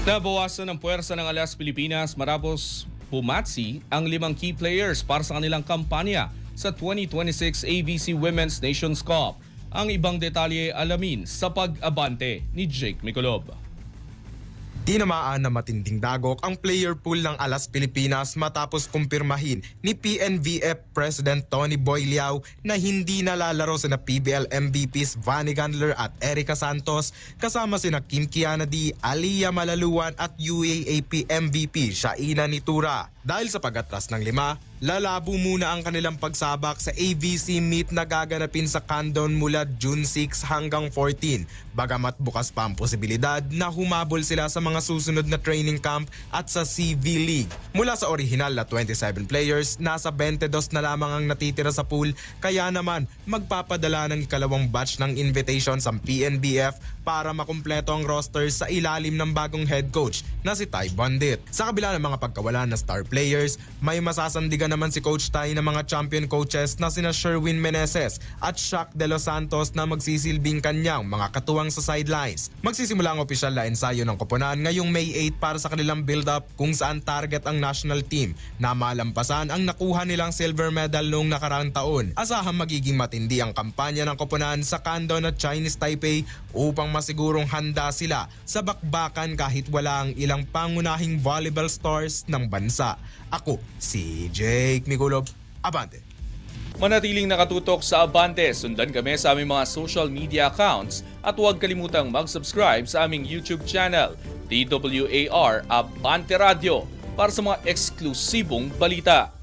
Nabawasan ng puwersa ng Alas Pilipinas matapos pumatsi ang 5 key players para sa kanilang kampanya sa 2026 ABC Women's Nations Cup. Ang ibang detalye alamin sa pag-abante ni Jake Miculob. Tinamaan na matinding dagok ang player pool ng Alas Pilipinas matapos kumpirmahin ni PNVF President Tony Boy Liao na hindi nalalaro sina PBL MVPs Vanny Gandler at Erica Santos kasama sina Kim Kiana D, Aliyah Malaluan at UAAP MVP Shaina Nitura. Dahil sa pag-atras ng 5, lalabo muna ang kanilang pagsabak sa AVC meet na gaganapin sa Candon mula June 6 hanggang 14. Bagamat bukas pa ang posibilidad na humabol sila sa mga susunod na training camp at sa CV League. Mula sa orihinal na 27 players, nasa 22 na lamang ang natitira sa pool, kaya naman magpapadala ng ikalawang batch ng invitations ang PNBF para makumpleto ang roster sa ilalim ng bagong head coach na si Ty Bondit. Sa kabila ng mga pagkawalan na star players, may masasandigan naman si Coach Ty ng mga champion coaches na sina Sherwin Meneses at Shaq De Los Santos na magsisilbing kanyang mga katuwang sa sidelines. Magsisimula ang opisyal na ensayo ng koponan ngayong May 8 para sa kanilang build-up kung saan target ang national team na malampasan ang nakuha nilang silver medal noong nakaraang taon. Asahang magiging matindi ang kampanya ng koponan sa Candon at Chinese Taipei upang masigurong handa sila sa bakbakan kahit wala ang ilang pangunahing volleyball stars ng bansa. Ako, si Jake Miculob, Abante. Manatiling nakatutok sa Abante, sundan kami sa aming mga social media accounts at huwag kalimutang mag-subscribe sa aming YouTube channel, DWAR Abante Radio, para sa mga eksklusibong balita.